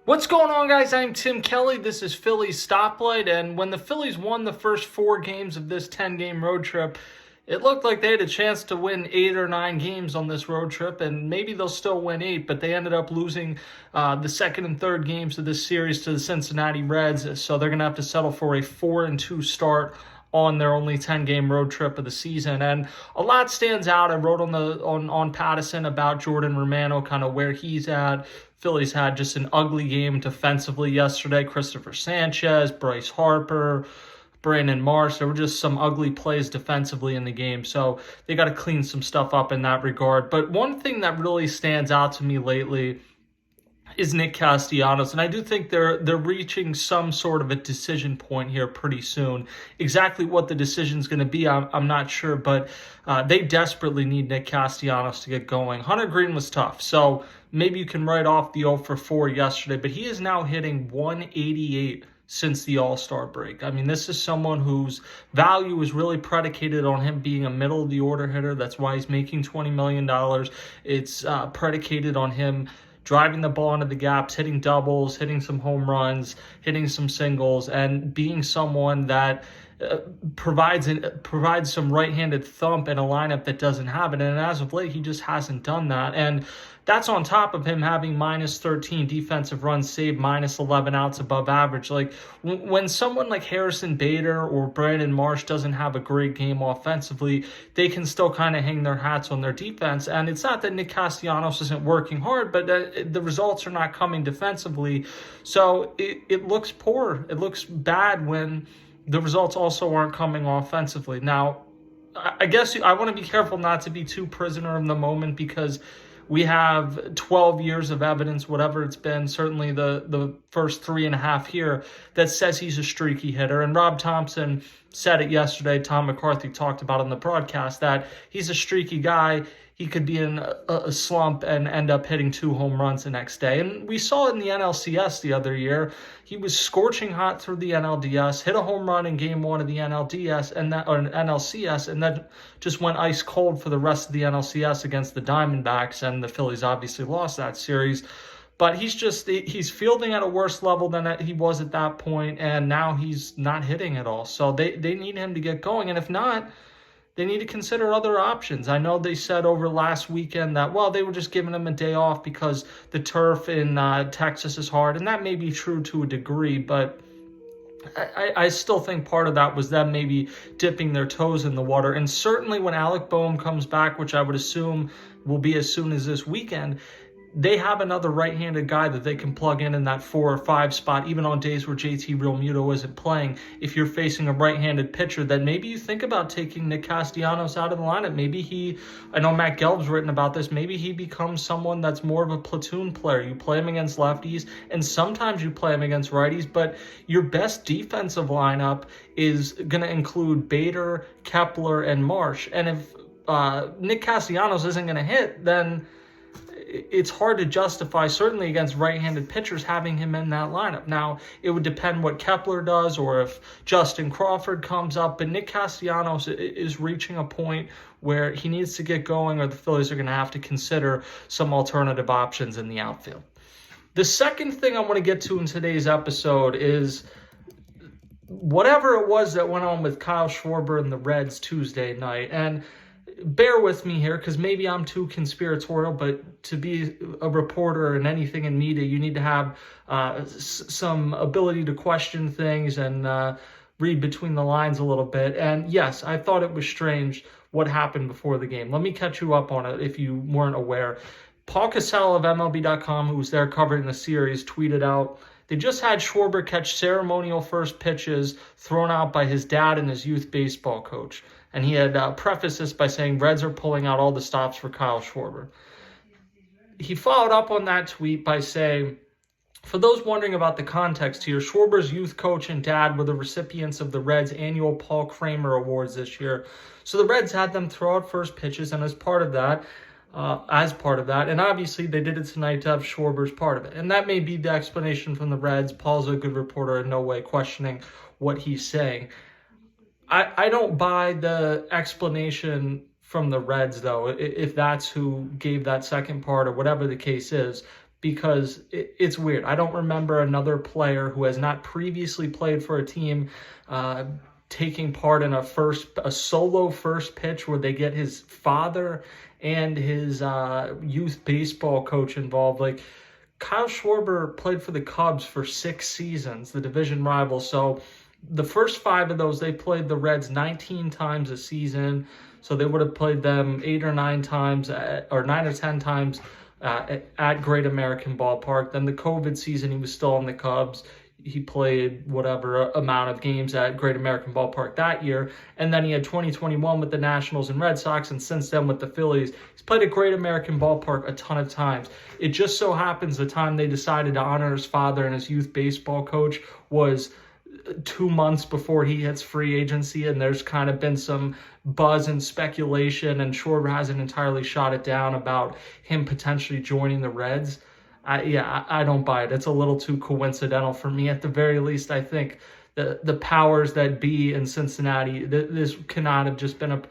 What's going on, guys? I'm Tim Kelly. This is Phillies Stoplight, and when the Phillies won the first 4 games of this 10-game road trip, it looked like they had a chance to win 8 or 9 games on this road trip, and maybe they'll still win 8, but they ended up losing the second and third games of this series to the Cincinnati Reds, so they're going to have to settle for a 4-2 start on their only 10-game road trip of the season. And a lot stands out. I wrote on Pattison about Jordan Romano, kind of where he's at. Phillies had just an ugly game defensively yesterday. Christopher Sanchez, Bryce Harper, Brandon Marsh. There were just some ugly plays defensively in the game. So they got to clean some stuff up in that regard. But one thing that really stands out to me lately is Nick Castellanos, and I do think they're reaching some sort of a decision point here pretty soon. Exactly what the decision's going to be, I'm not sure, but they desperately need Nick Castellanos to get going. Hunter Green was tough, so maybe you can write off the 0 for 4 yesterday, but he is now hitting 188 since the All-Star break. I mean, this is someone whose value is really predicated on him being a middle-of-the-order hitter. That's why he's making $20 million. It's predicated on him driving the ball into the gaps, hitting doubles, hitting some home runs, hitting some singles, and being someone that provides some right-handed thump in a lineup that doesn't have it. And as of late, he just hasn't done that. And that's on top of him having minus 13 defensive runs saved, minus 11 outs above average. Like, when someone like Harrison Bader or Brandon Marsh doesn't have a great game offensively, they can still kind of hang their hats on their defense. And it's not that Nick Castellanos isn't working hard, but the results are not coming defensively. So it looks poor. It looks bad when the results also aren't coming offensively. Now, I guess I want to be careful not to be too prisoner of the moment, because we have 12 years of evidence, whatever it's been, certainly the first 3.5 here, that says he's a streaky hitter. And Rob Thompson said it yesterday. Tom McCarthy talked about it on the broadcast that he's a streaky guy. He could be in a slump and end up hitting 2 home runs the next day. And we saw it in the NLCS the other year. He was scorching hot through the NLDS, hit a home run in game 1 of the NLDS and NLCS, and then just went ice cold for the rest of the NLCS against the Diamondbacks. And the Phillies obviously lost that series. But he's fielding at a worse level than he was at that point, and now he's not hitting at all. So they need him to get going. And if not, they need to consider other options. I know they said over last weekend that, well, they were just giving him a day off because the turf in Texas is hard, and that may be true to a degree, but I still think part of that was them maybe dipping their toes in the water. And certainly when Alec Boehm comes back, which I would assume will be as soon as this weekend, they have another right-handed guy that they can plug in that 4 or 5 spot, even on days where JT Realmuto isn't playing. If you're facing a right-handed pitcher, then maybe you think about taking Nick Castellanos out of the lineup. Maybe I know Matt Gelb's written about this, maybe he becomes someone that's more of a platoon player. You play him against lefties, and sometimes you play him against righties, but your best defensive lineup is going to include Bader, Kepler, and Marsh. And if Nick Castellanos isn't going to hit, then it's hard to justify, certainly against right-handed pitchers, having him in that lineup. Now, it would depend what Kepler does or if Justin Crawford comes up, but Nick Castellanos is reaching a point where he needs to get going, or the Phillies are going to have to consider some alternative options in the outfield. The second thing I want to get to in today's episode is whatever it was that went on with Kyle Schwarber and the Reds Tuesday night. And bear with me here, because maybe I'm too conspiratorial, but to be a reporter and anything in media, you need to have some ability to question things and read between the lines a little bit. And yes, I thought it was strange what happened before the game. Let me catch you up on it if you weren't aware. Paul Casella of MLB.com, who was there covering the series, tweeted out, they just had Schwarber catch ceremonial first pitches thrown out by his dad and his youth baseball coach. And he had prefaced this by saying, Reds are pulling out all the stops for Kyle Schwarber. He followed up on that tweet by saying, for those wondering about the context here, Schwarber's youth coach and dad were the recipients of the Reds' annual Paul Kramer Awards this year. So the Reds had them throw out first pitches, and as part of that, and obviously they did it tonight to have Schwarber's part of it. And that may be the explanation from the Reds. Paul's a good reporter, in no way questioning what he's saying. I don't buy the explanation from the Reds, though, if that's who gave that second part or whatever the case is, because it's weird. I don't remember another player who has not previously played for a team taking part in a solo first pitch where they get his father and his youth baseball coach involved. Like, Kyle Schwarber played for the Cubs for 6 seasons, the division rival. So the first 5 of those, they played the Reds 19 times a season. So they would have played them 8 or 9 times, or 9 or 10 times at Great American Ballpark. Then the COVID season, he was still on the Cubs. He played whatever amount of games at Great American Ballpark that year. And then he had 2021 with the Nationals and Red Sox, and since then with the Phillies. He's played at Great American Ballpark a ton of times. It just so happens the time they decided to honor his father and his youth baseball coach was 2 months before he hits free agency, and there's kind of been some buzz and speculation, and Schwarber hasn't entirely shot it down about him potentially joining the Reds. I don't buy it. It's a little too coincidental for me. At the very least, I think the powers that be in Cincinnati, this cannot have just been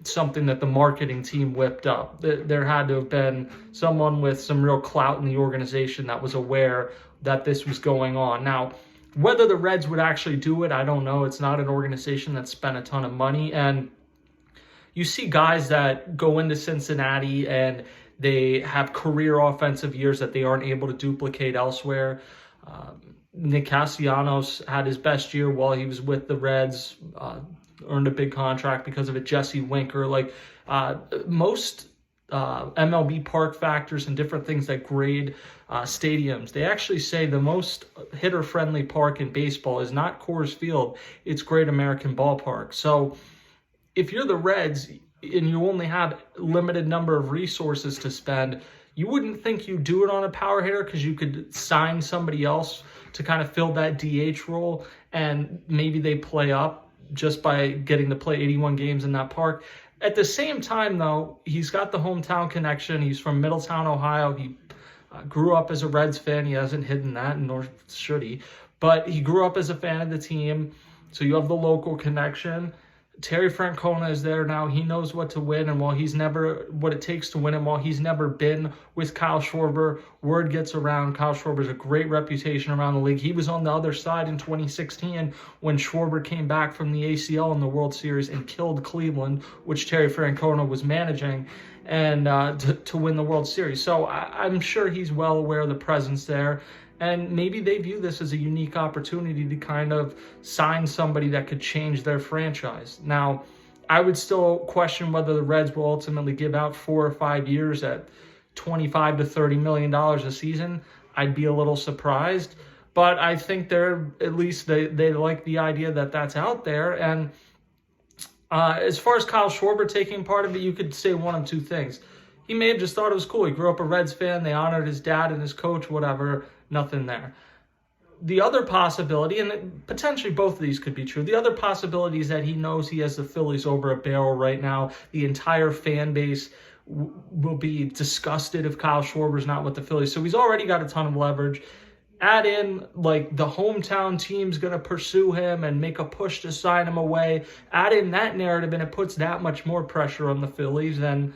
something that the marketing team whipped up. There had to have been someone with some real clout in the organization that was aware that this was going on. Now, whether the Reds would actually do it, I don't know. It's not an organization that spent a ton of money. And you see guys that go into Cincinnati and they have career offensive years that they aren't able to duplicate elsewhere. Nick Castellanos had his best year while he was with the Reds, earned a big contract because of it. Jesse Winker, like most MLB park factors and different things that grade stadiums, they actually say the most hitter-friendly park in baseball is not Coors Field, it's Great American Ballpark. So if you're the Reds and you only have a limited number of resources to spend, you wouldn't think you'd do it on a power hitter because you could sign somebody else to kind of fill that DH role, and maybe they play up just by getting to play 81 games in that park. At the same time, though, he's got the hometown connection. He's from Middletown, Ohio. He grew up as a Reds fan. He hasn't hidden that, nor should he. But he grew up as a fan of the team, so you have the local connection. Terry Francona is there now. He knows what to win, and while he's never what it takes to win, and while he's never been with Kyle Schwarber, word gets around. Kyle Schwarber's a great reputation around the league. He was on the other side in 2016 when Schwarber came back from the ACL in the World Series and killed Cleveland, which Terry Francona was managing, and to win the World Series. So I'm sure he's well aware of the presence there. And maybe they view this as a unique opportunity to kind of sign somebody that could change their franchise. Now, I would still question whether the Reds will ultimately give out 4 or 5 years at $25 to $30 million a season. I'd be a little surprised. But I think they like the idea that that's out there. And as far as Kyle Schwarber taking part of it, you could say one of two things. He may have just thought it was cool. He grew up a Reds fan. They honored his dad and his coach, whatever. Nothing there. The other possibility, and potentially both of these could be true, the other possibility is that he knows he has the Phillies over a barrel right now. The entire fan base will be disgusted if Kyle Schwarber's not with the Phillies. So he's already got a ton of leverage. Add in, like, the hometown team's going to pursue him and make a push to sign him away. Add in that narrative, and it puts that much more pressure on the Phillies. And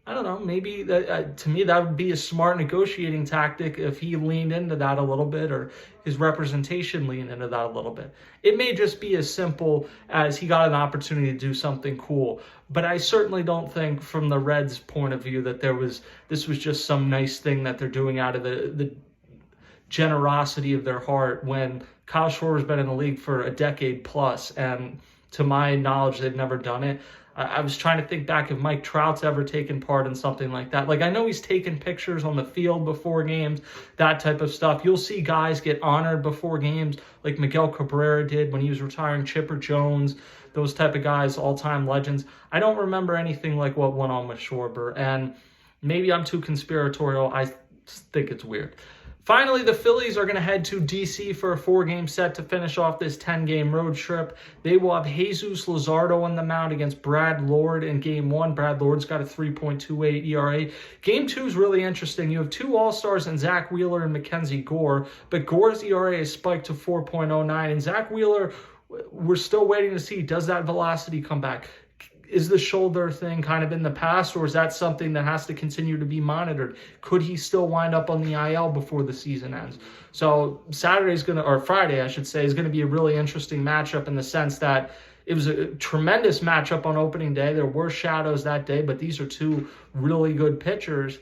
I don't know, maybe to me that would be a smart negotiating tactic if he leaned into that a little bit, or his representation leaned into that a little bit. It may just be as simple as he got an opportunity to do something cool. But I certainly don't think from the Reds' point of view that this was just some nice thing that they're doing out of the generosity of their heart, when Kyle Schwarber's been in the league for a decade plus, and to my knowledge, they've never done it. I was trying to think back if Mike Trout's ever taken part in something like that. Like, I know he's taken pictures on the field before games, that type of stuff. You'll see guys get honored before games like Miguel Cabrera did when he was retiring, Chipper Jones, those type of guys, all-time legends. I don't remember anything like what went on with Schwarber, and maybe I'm too conspiratorial. I think it's weird. Finally, the Phillies are going to head to D.C. for a 4-game set to finish off this 10-game road trip. They will have Jesus Luzardo on the mound against Brad Lord in Game 1. Brad Lord's got a 3.28 ERA. Game 2 is really interesting. You have 2 All-Stars in Zach Wheeler and Mackenzie Gore, but Gore's ERA is spiked to 4.09, and Zach Wheeler, we're still waiting to see, does that velocity come back? Is the shoulder thing kind of in the past, or is that something that has to continue to be monitored? Could he still wind up on the IL before the season ends? So Friday, I should say, is going to be a really interesting matchup in the sense that it was a tremendous matchup on opening day. There were shadows that day, but these are two really good pitchers.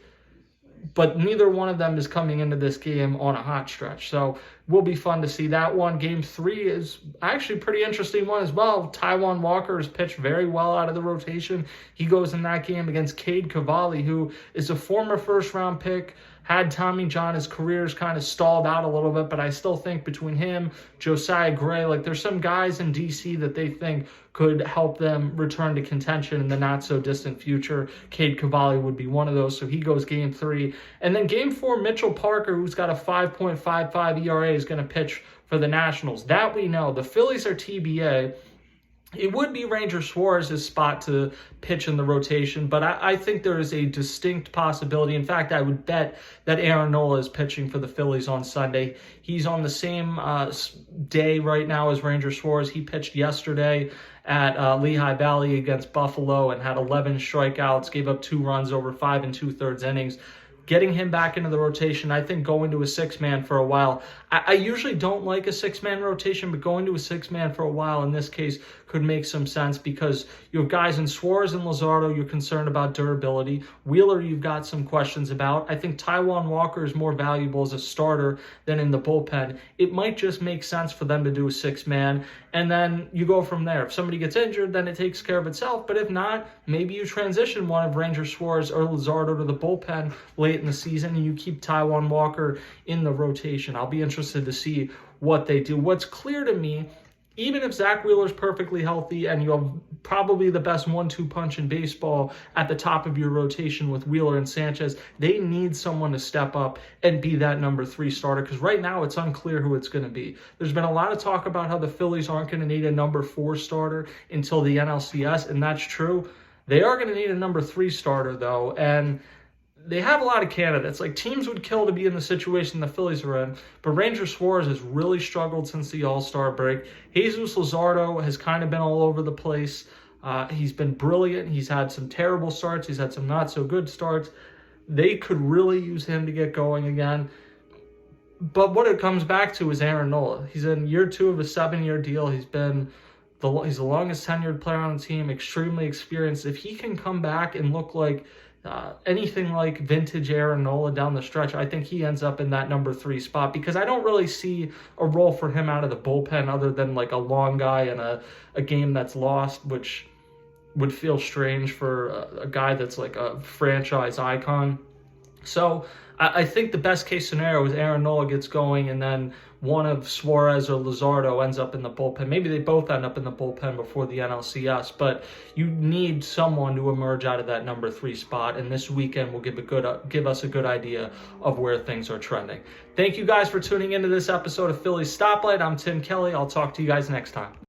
But neither one of them is coming into this game on a hot stretch. So will be fun to see that one. Game 3 is actually a pretty interesting one as well. Taijuan Walker has pitched very well out of the rotation. He goes in that game against Cade Cavalli, who is a former first-round pick. Had Tommy John, his career's kind of stalled out a little bit, but I still think between him, Josiah Gray, like there's some guys in DC that they think could help them return to contention in the not-so-distant future. Cade Cavalli would be one of those, so he goes game 3. And then game 4, Mitchell Parker, who's got a 5.55 ERA, is going to pitch for the Nationals. That we know. The Phillies are TBA. It would be Ranger Suarez's spot to pitch in the rotation, but I think there is a distinct possibility. In fact, I would bet that Aaron Nola is pitching for the Phillies on Sunday. He's on the same day right now as Ranger Suarez. He pitched yesterday at Lehigh Valley against Buffalo and had 11 strikeouts, gave up 2 runs over 5 2/3 innings. Getting him back into the rotation, I think going to a 6-man for a while. I usually don't like a 6-man rotation, but going to a 6-man for a while in this case could make some sense because you have guys in Suarez and Luzardo you're concerned about durability. Wheeler you've got some questions about. I think Taijuan Walker is more valuable as a starter than in the bullpen. It might just make sense for them to do a 6-man, and then you go from there. If somebody gets injured, then it takes care of itself, but if not, maybe you transition one of Ranger Suarez or Luzardo to the bullpen late in the season, and you keep Taijuan Walker in the rotation. I'll be interested to see what they do. What's clear to me, even if Zach Wheeler's perfectly healthy and you have probably the best 1-2 punch in baseball at the top of your rotation with Wheeler and Sanchez, they need someone to step up and be that number 3 starter, because right now it's unclear who it's going to be. There's been a lot of talk about how the Phillies aren't going to need a number 4 starter until the NLCS, and that's true. They are going to need a number 3 starter, though, and they have a lot of candidates. Like, teams would kill to be in the situation the Phillies are in, but Ranger Suarez has really struggled since the All-Star break. Jesus Luzardo has kind of been all over the place. He's been brilliant. He's had some terrible starts. He's had some not-so-good starts. They could really use him to get going again. But what it comes back to is Aaron Nola. He's in year 2 of a 7-year deal. He's the longest tenured player on the team, extremely experienced. If he can come back and look like anything like vintage Aaron Nola down the stretch, I think he ends up in that number 3 spot, because I don't really see a role for him out of the bullpen other than like a long guy and a game that's lost, which would feel strange for a guy that's like a franchise icon. So I think the best case scenario is Aaron Nola gets going and then one of Suarez or Luzardo ends up in the bullpen. Maybe they both end up in the bullpen before the NLCS, but you need someone to emerge out of that number 3 spot, and this weekend will give us a good idea of where things are trending. Thank you guys for tuning into this episode of Phillies Stoplight. I'm Tim Kelly. I'll talk to you guys next time.